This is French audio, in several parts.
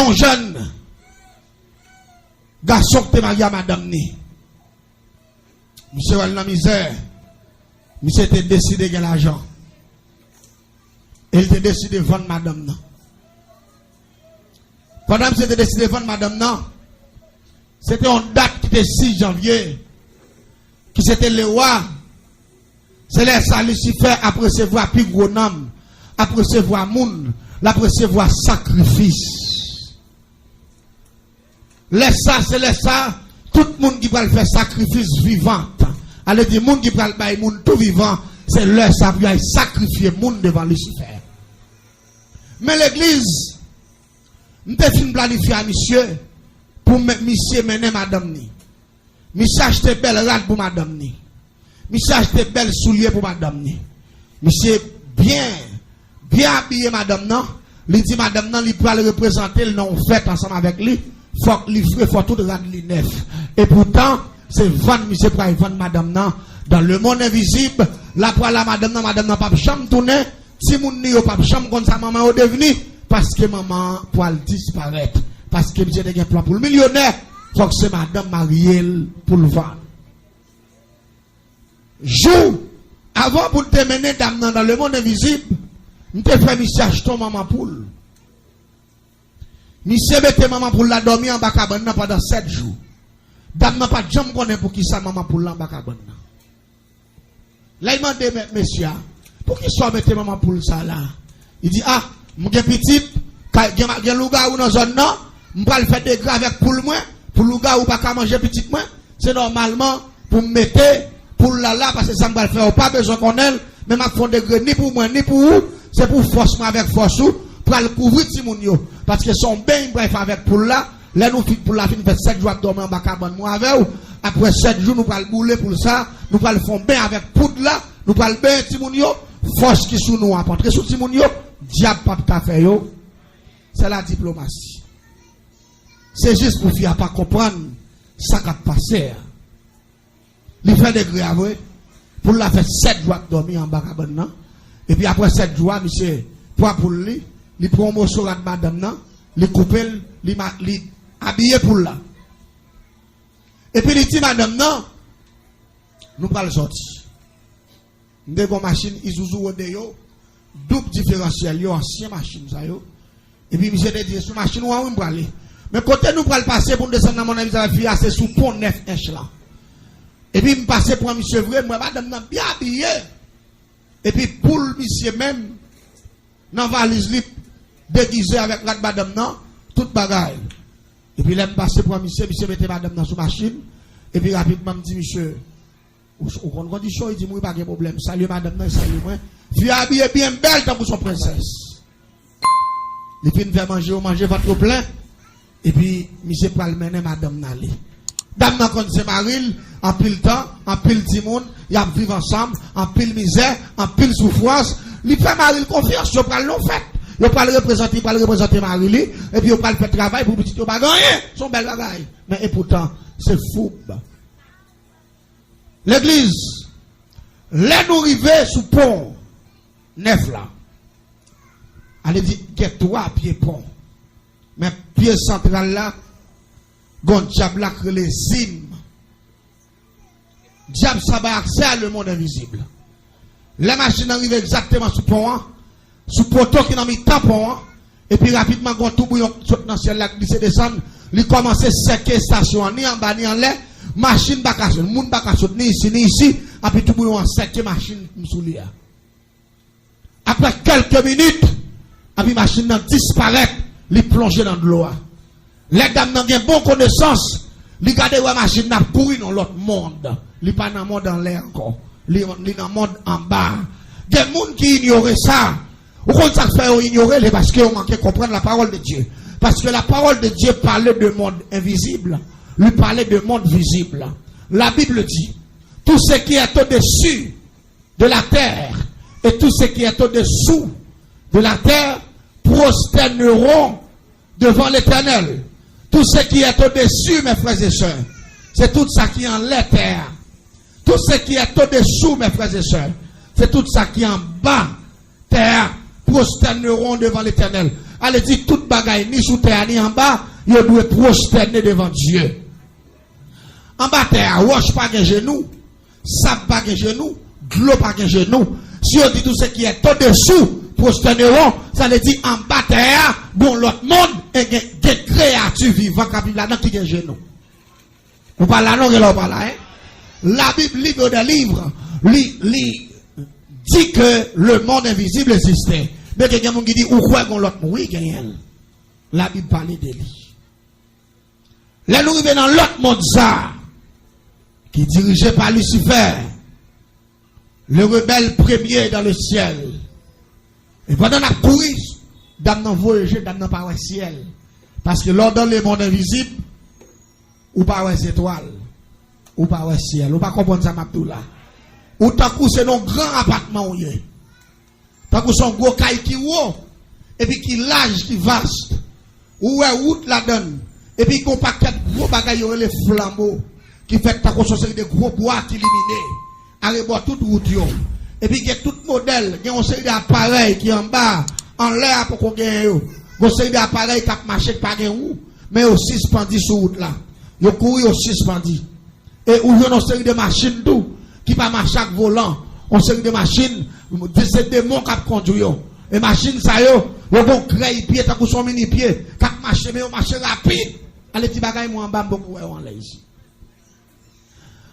un jeune garçon qui est marié à madame ni. Monsieur a la misère. Monsieur était décidé de gagner l'argent. Il était décidé de vendre madame non. Pendant que c'était décidé de vendre madame non, c'était une date qui était 6 janvier, qui c'était le roi. C'est là ça Lucifer après recevoir plus gros nom, après recevoir moun, après recevoir sacrifice. Laisse ça, c'est laisse ça, tout le monde qui va le faire sacrifice vivant. Allez dire monde qui va le faire moun tout vivant, c'est là ça va sacrifier moun devant Lucifer. Mais l'église, nous devons planifier à monsieur pour monsieur mener madame ni. Monsieur acheter belle rade pour madame ni. Monsieur acheter belle soulier pour madame ni. Monsieur bien habillé madame non. Il dit madame non, il peut le représenter le nom fait ensemble avec lui. Faut livrer, faut tout rendre li neuf. Et pourtant, c'est vendre monsieur pour vendre madame non dans le monde invisible. La pour la madame non pas chambre tourner. Si moun ni yo pas chambre comme ça maman au devenu parce que maman pour disparaître parce que monsieur a un plan pour le millionnaire, faut que c'est madame Marielle pour le vendre. Jour avant pour te mener dame dans le monde invisible, m'te fait monsieur acheter maman poule. Monsieur mette maman poule la dormir en bas cabane pendant 7 jours. Dame n'a pas de jambe connaît pour qui ça maman poule en bas cabane. Là il m'a dit monsieur pour qui soit mette maman poule ça là. Il dit ah, mon petit gen louga ou dans zone non, m'pa le faire des gras avec poule moi, pour louga ou pas ka manger petit moi, c'est normalement pour me mettre poule là parce que ça m'pa le faire pas besoin qu'on elle, mais m'a fond de ni pour moi ni pour vous, c'est pour force moi avec force ou pour le couvrir ti moun yo parce que son bain bref avec poule là, là nous pour la fin fait 7 jours dormir en bas cabane moi avec ou après 7 jours nous pas le bouler pour ça, nous pas le fond bain avec poudre là, nous pas le bain ti moun yo, force qui sous nous apporter sous ti moun yo, diable pas ta fait yo. C'est la diplomatie. C'est juste pour faire pas comprendre ça qui a passé. Il fait des grèves pour la faire 7 jours de dormir en bas cabane. Et puis après 7 jours, monsieur, pour lui, il prend un morceau de madame, il coupe, il habille pour là. Et puis il dit madame, non, nous pas le sortir. Nous avons une machine Isuzu Rodeo, double différentiel, ancien machine, ça yo. Et puis, monsieur te dit, sous machine, où on va aller. Mais côté nous, pour le passer, pour descendre dans mon avis, ça va c'est sous pont 9 inches là. Et puis, me passer pour un monsieur vrai, moi, madame, bien habillé. Et puis, pour le monsieur même, dans valise libre, déguisé avec la madame, non, toute bagaille. Et puis, là, me passer pour un monsieur mettait madame dans sous machine. Et puis, rapidement, me dit, monsieur, au condition, il dit, moi, pas de problème. Salut madame, salut moi. Vieux habillé bien belle, tant pour son princesse. Les filles nous font manger votre plein. Et puis, monsieur Pral mener madame Nali. Dame n'a connu Maril, en pile temps, en pile timoun, y a vivre ensemble, en pile misère, en pile souffrance. Il fait Maril confiance, il pas le fait. Il pas le représenter Maril, et puis il pas le faire travail pour petit, il pas gagner, son bel travail. Mais et pourtant, c'est fou. L'église, là nous arrivons sous pont, 9 là. Allez dire, il y a 3 pieds pont. Mais pied central là, gon diable là que les zimes. Diable ça va accès à le monde invisible. La machine arrive exactement sous pont, sous poteau qui n'a mis tampon, et puis rapidement gon tout bouillon saute dans ciel là, glisse descendre, il commence à séquer station ni en bas ni en l'air, machine pas casse, monde pas casse ni ici, et puis tout bouillon séquer machine sous lui. Après quelques minutes, et puis machine disparaît, il plonge dans de l'eau. Les dames n'ont pas bonne connaissance, ils regardent la machine n'a couru dans l'autre monde. Il pas dans le monde en l'air encore. Il est dans le monde en bas. Il y a des gens qui ignorent ça. Ou qu'on ça fait ignorer parce qu'ils ont manqué de comprendre la parole de Dieu. Parce que la parole de Dieu parlait de monde invisible. Lui parlait de monde visible. La Bible dit, tout ce qui est au-dessus de la terre et tout ce qui est au-dessous de la terre prosterneront devant l'Éternel. Tout ce qui est au-dessus, mes frères et sœurs, c'est tout ça qui est en la terre. Tout ce qui est au-dessous, mes frères et sœurs, c'est tout ça qui est en bas, terre, prosterneront devant l'Éternel. Allez dire toute bagaille, ni sous terre, ni en bas, ils doivent prosterner devant Dieu. En bas terre, roche pas de genou, sable pas de genou, glou pas de genou. Si on dit tout ce qui est au-dessous, prosterneront, ça veut dire en bas terre, bon l'autre monde, et des créatures vivantes qui vivent là-dedans qui ont genou. Vous parlez là, non, vous parlez là, hein? La Bible, livre des livres, dit que le monde invisible existait. Mais il y a des gens qui disent, ou quoi qu'on l'autre, oui, la Bible parle de lui. Là, nous arrivons dans l'autre monde, ça, qui est dirigé par Lucifer, le rebelle premier dans le ciel. Et pendant la course, dame n'a voyagé, dame n'a pas au ciel. Parce que lors dans le monde invisible, ou pas aux étoiles, ou pas au ciel, ou pas comprendre ça, Mabdoula. Ou tant que c'est un grand appartement, tant que c'est un gros caille qui haut, et puis qui large, qui vaste, ou est route la donne, et puis qu'on paquet gros bagaille, les flambeaux, qui fait tant que c'est des gros bois qui illuminés, à reboire toute route, et puis il y a tout modèle, il y a une série d'appareils qui en bas, en l'air pour qu'on gagne, une série d'appareils qui marché par où, mais aussi suspendu sur route là. Yo couru aussi suspendu. Et où y a une série de machines tout qui pas marcher avec volant, une série de machines, c'est des démons qui conduisent. Et machines ça yo bon créer pied tant que son mini pied, quatre marcher mais on marche rapide. Allez petit bagaille moi en bas beaucoup on là ici.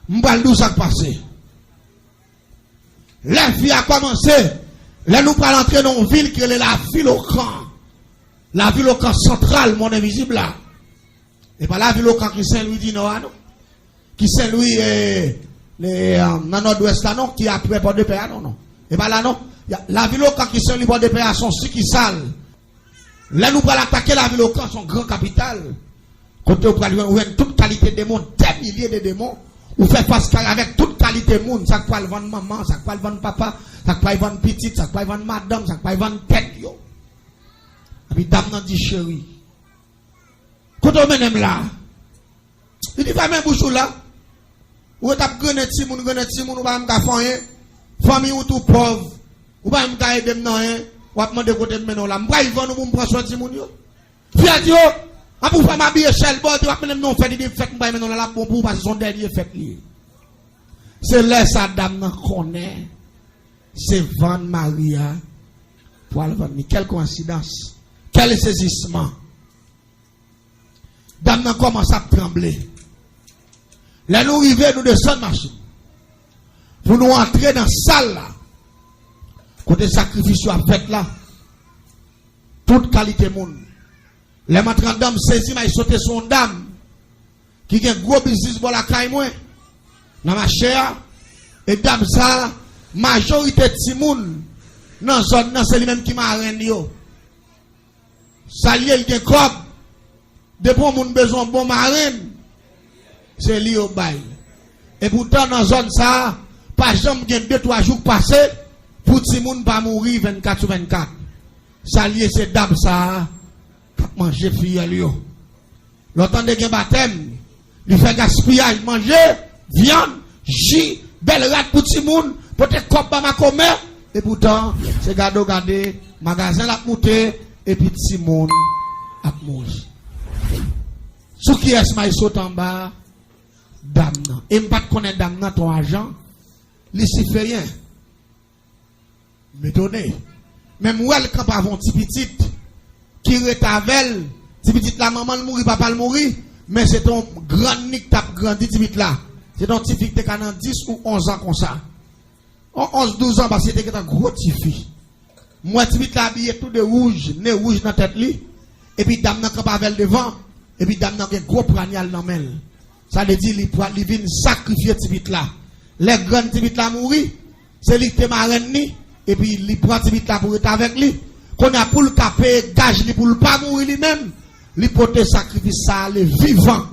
M'bal d'où ça passé. La vie a commencé. Là nous pas entrer dans une ville qui est la ville au camp. La ville au camp central mon invisible là. Et pas la ville au camp qui Saint-Louis dit non, non. Qui Saint-Louis dans nord-ouest là non, qui après Port de Paix non non. Et pas là non. La ville au camp qui Saint-Louis Port de Paix sont si qui sale. Là nous pas attaquer la ville au camp son grand capital. Côté où toute qualité de démons, des milliers de démons, ou fait face avec toute qualité de monde, ça peut le vendre maman, ça peut le vendre papa, ça peut le vendre petite, ça peut le vendre madame, ça peut le vendre tête yo. Et puis dame nan dit chérie. Quand on mène là, il dit pas même bouchou là. Ou t'as gagné timoun, ou pas me faire famille ou tout pauvre, ou pas me faire aider non hein, ou pas demander côté maintenant là, m'pa y vendre ou m'prendre soin timoun yo. Fiat yo, a pour faire m'habiller chez le bord, tu vas même non faire des fêtes m'pa maintenant là bon pour passer son dernier fête li. C'est là sa dame nan connaît. C'est vendre Maria pour aller vendre. Quelle coïncidence, quel saisissement. Dame nan commence à trembler. Là nous arrivons, nous descendons machine. Pour nous entrer dans la salle là. Côté sacrifice à fait là. Toute qualité monde. Les matrons dame saisi mais sauter son dame. Qui a un gros business pour la caille moi. Dans ma chère. Et dame ça, majorité de Timoun. Dans zone nan c'est lui même qui m'a rendu yo. Ça lié il gen cob. Depuis mon besoin bon marine, c'est lié au bail. Et pourtant dans zone ça, pas jamais gen 2-3 jours passés pour ti moun pas mourir 24 sur 24. Ça lié c'est dame ça qui manger fille yo. L'autant de gen baptême, il fait gaspillage manger viande, jus, belle rat pour ti moun, pour te cop ba ma commerce et pourtant c'est gado magasin la monter et puis ti moun a mourir. Sous qui est-ce qu'il saute en bas? Dame. Et je ne connais pas dame ton argent. Luciférien. Me donner. Même où elle camp avant petit petit qui retavel, petit petit la maman le mourir, papa le mourir, mais c'est ton grand nick tap grandi petit petit là. C'est ton petit fille qui a 10 ou 11 ans comme ça. 11-12 ans parce que c'était un gros petit fille. Moi petit petit là habillé tout de rouge, nez rouge dans tête li. Et puis dame nan camp avec devant. Et puis dame nan gen gros pranial nan men. Ça veut dire li vinn sacrifier petit bit là. Les grands petit bit là mourir, c'est lui qui te marraine ni et puis li prend petit bit là pour être avec lui. Qu'on a pour le caper gage li pour le pas mourir lui même. Li porter sacrifice ça le vivant.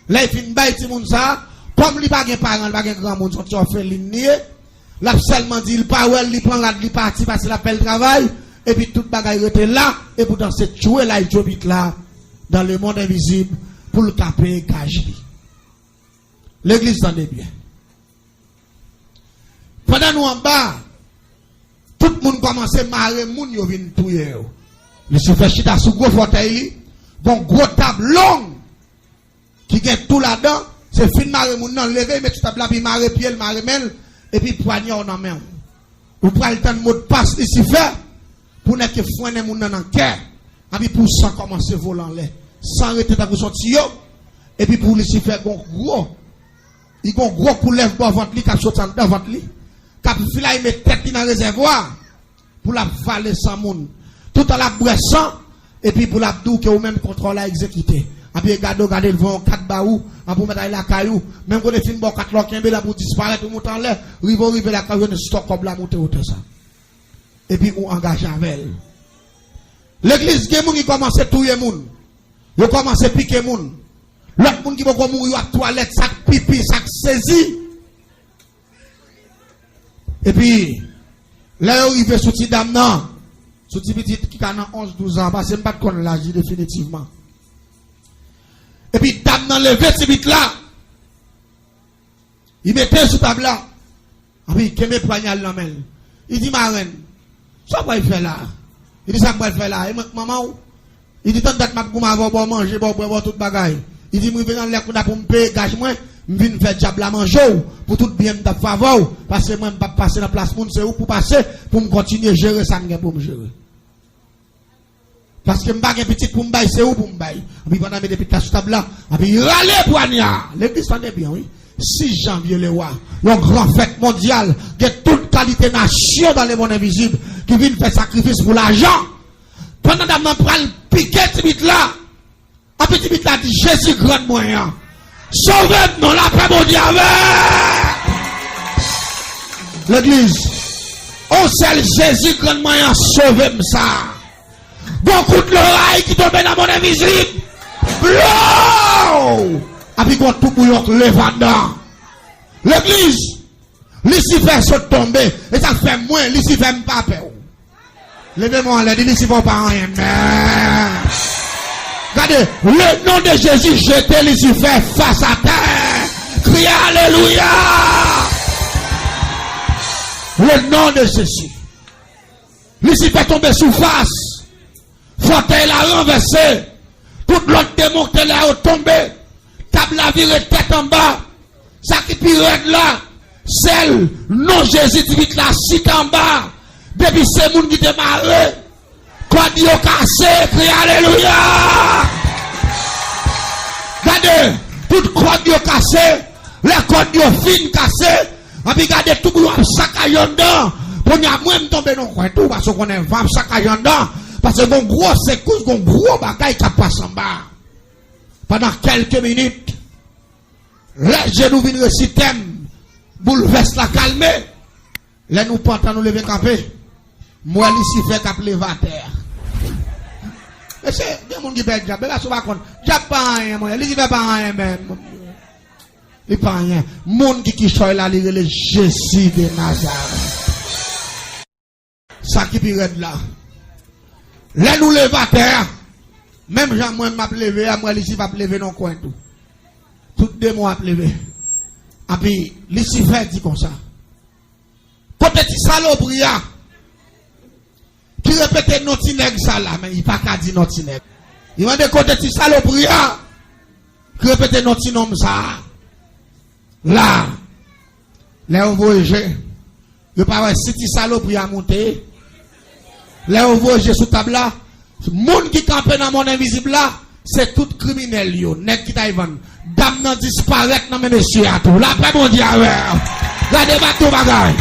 Là il fin bay ti moun ça, comme li pas gen parent, pas gen grand monde sont fait li nier. Là seulement dit il pas well, li prend la li parti parce qu'il appelle travail et puis toute bagaille était là et pourtant c'est jouer là il jobit là. Dans le monde invisible pour le taper gage. L'église s'en est bien. Pendant nous en bas, tout le monde moun commence à marrer moun yo vinn touyer yo. Lucifer chita sous gros fauteuil, bon gros table long qui gagne tout là-dedans, c'est fin marrer moun nan lever mais tu table là puis marrer pied, marrer mel et puis poignard dans main. Ou pral le temps de mot de passe Lucifer pour ne que fouiner moun nan cœur. Et puis pour ça commencer voler l'air. Sans arrêter ta sorti yo et puis pour Lucifer gon gros. Il gon gros coulève pour ventre li cap sorti dans ventre li. Cap fila il met tête dans réservoir pour la valer sans moun. Tout à la boisson et puis pour la dou que ou même contrôle à exécuter. Et puis regardez le vent 4 baou, pour mettre la caillou, même quand les films bon 4 loquins là pour disparaître ou monter en l'air, rive la caillou ne stock comme la monter autour ça. Et puis on engage avec elle. L'église qui commence à tuer moun. Yo commence à piquer moun. L'autre moun qui va mourir à toilette, sac pipi, sac saisi. Et puis là arrivé sous ti dame nan, sous ti petit qui a 11-12 ans parce que pas connait l'âge définitivement. Et puis dame nan levé ti vite là. Il mettait sous table là. Et puis il met poignal dans main. Il dit ma reine, ça va faire là. Il dit ça va faire là. Et maman il dit tant date m'a pour m'avoir manger boire toute bagaille. Il dit moi venir dans l'air pour me payer gage moi. Je viens faire diable à manger pour tout bien me faveur parce que moi je ne pas passer dans la place monde c'est où pour passer pour me continuer à gérer ça pour me gérer parce que je ne pas petit pour me bailler c'est où pour me bailler et puis pendant mes depuis la table là et puis râler poignard l'église s'en est bien oui 6 janvier le roi une grande fête mondiale de toute qualité nation dans les mondes invisibles qui viennent faire sacrifice pour l'argent pendant que je prends le piquet petit là un petit bit là dit Jésus grand moyen. Sauvez-nous la paix mondiale. L'église. On seul Jésus grand moyen sauvez-moi ça. Beaucoup de l'oreille qui tombe dans mon invisible. Blow. Avec tout bouillon levant. L'église. Lucifer sont tombés. Et ça fait moins. Lucifer pas peur. Levez-moi là. Lucifer pas rien. Regardez, le nom de Jésus jeté Lucifer face à terre. Criez Alléluia. Le nom de Jésus. Lucifer tombé sous face. Fauteuil l'a renversé. Tout l'autre démon qui l'a tombé. Table la virée tête en bas. Ça qui pirate là. Celle, non Jésus dit vite la cite en bas. Depuis c'est moun qui démarre. Quand Dieu cassé, criez Alléluia. Regardez, tout quand Dieu cassé, les cordes Dieu fin cassé, et puis regardez tout le monde saccagé dedans. Pour n'y a moins tomber dans le coin tout, parce qu'on est vraiment saccagé dedans. Parce que bon gros secousse, bon gros bagaille qui passe en bas. Pendant quelques minutes, les genoux viennent réciter, bouleverse la calmer. Les nous portons nous lever camper. Moi, ici, fait qu'à lever à terre. Mais c'est des gens qui perdent diable. Là, ça va compte. Diable pas rien, moi. Il ne fait pas rien, même. Il ne fait pas rien. Monde qui choisit là, il est Jésus de Nazareth. Ça qui pire là. Là, nous levons à terre. Même Jean, moi, m'a levé, moi, ici, va lever dans le coin tout. Tout deux mois à lever. Et puis, Lucifer dit comme ça. Côté de saloperie, qui répète notre nègre ça là, mais il pas qu'à dire notre nègre. Il va de côté de saloperie, qui répète notre nom ça. Là, les voyageurs, il pas voir si saloperie a monté. Les voyageurs sous table là, monde qui campe dans mon invisible là, c'est tout criminel yo, nèg qui taïvan. Dame nan disparaître dans mes messieurs à tout. La paix mondiale. Regardez pas tout bagaille.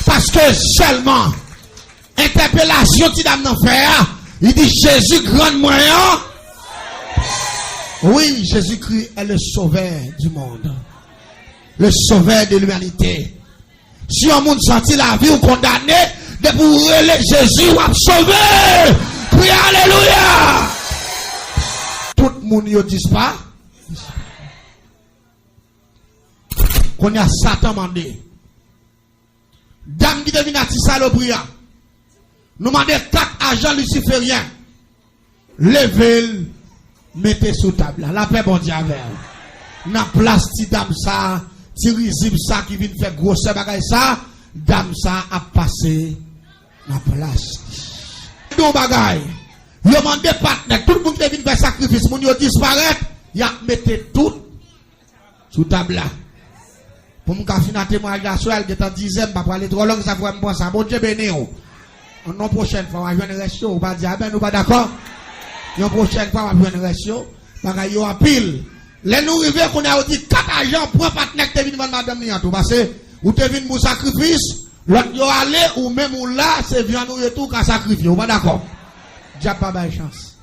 Parce que seulement interpellation qui dame nan faire, il dit Jésus grand moyen. Oui, Jésus-Christ est le sauveur du monde. Le sauveur de l'humanité. Si un monde senti la vie ou condamné, de pour Jésus ou a sauvé. Prie Alléluia. Tout le monde ne dit pas. Qu'on y a Satan mandé. Dame qui devine à saloperie. Nous demandons 4 agents lucifériens. Levez, mettez sous table. La paix bon Dieu avec. Dans place ti dame ça, ti risible ça qui vient faire grosse bagaille ça, dame ça a passé la place. Nous bagaille. Yo mandé partenaire, tout le monde qui vient faire sacrifice, moun yo disparaît, y a mettez tout sous table là. Pour me faire un témoignage à soi, elle est en 10e, pas pour aller trop long, ça faut me ça. Bon Dieu béni. En non prochaine fois, on va jouer un ratio, on va dire, ben nous pas d'accord. Une prochaine fois, on va jouer un ratio, bagaille yo en pile. Les nous arrivés qu'on a dit 4 agents pour un partenaire qui vient vendre madame Niantou, parce que ou te vient pour sacrifice, l'autre yo allé ou même ou là, c'est viande ou tout qu'à sacrifier, on va d'accord. Diable pas de chance.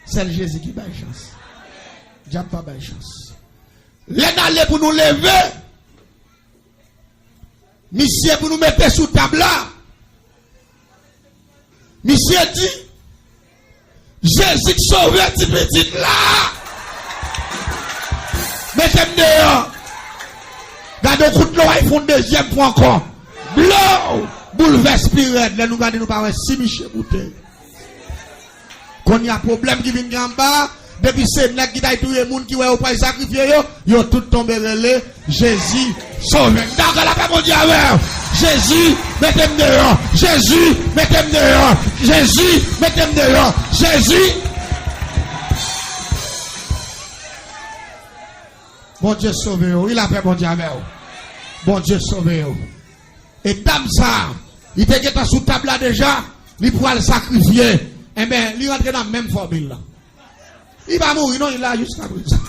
C'est le Jésus qui a chance. Diable pas de chance. Les d'aller pour nous lever. Monsieur pour nous mettre sous table là. Monsieur dit, Jésus sauve petit petit là. Mettez-moi dehors. Gardez le coup de l'eau, ils font deuxième point encore. Blow. Bouleverse pirate. Là nous gardons nous par 6 Michel bouteille. Quand il y a problème qui vient en bas, depuis c'est nèg qui t'a tué moun qui ouais au pas sacrifier yo tout tombé relé Jésus sauve. D'accord la paix mon Dieu avec. Jésus mettez-moi dehors. Jésus mettez-moi dehors. Jésus mettez-moi dehors. Jésus. Bon Dieu sauve yo. Il a fait bon Dieu avec. Bon Dieu sauve yo. Et dame ça, il était sous table là déjà, il pourra le sacrifier. Eh bien, il rentre dans la même formule là. Il va mourir, non, il a jusqu'à présent.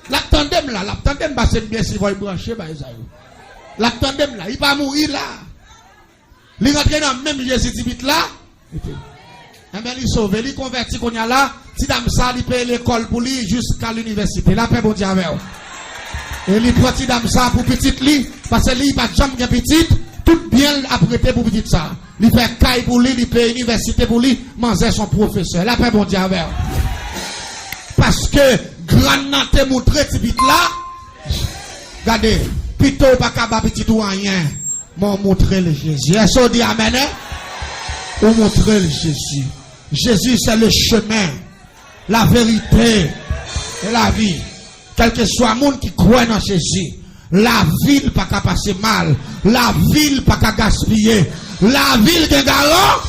L'attendem là, l'attendem va se bien si vous brancher, bah, la tandem là, il va mourir là. Il rentre dans le même Jésus là. Eh bien, il sauve, il convertit qu'on y a là. Si dame ça, il paye l'école pour lui jusqu'à l'université. La paix, bon Dieu, avec. Et il prend dame ça pour petite lit, parce que lui, il va jamais bien petite. Tout bien apprêté pour petite ça. Il fait caille pour lui, il paye l'université pour lui, manger son professeur. La paix, bon Dieu, avec. Parce que, grand nante montré, petit là. Regardez, plutôt pas qu'à petit ou rien. M'ont montré le Jésus. Est-ce qu'on dit amen? Ou montrer le Jésus. Jésus, c'est le chemin, la vérité et la vie. Quel que soit le monde qui croit dans Jésus, la ville pas qu'à passer mal, la ville pas qu'à gaspiller, la ville qui est garant,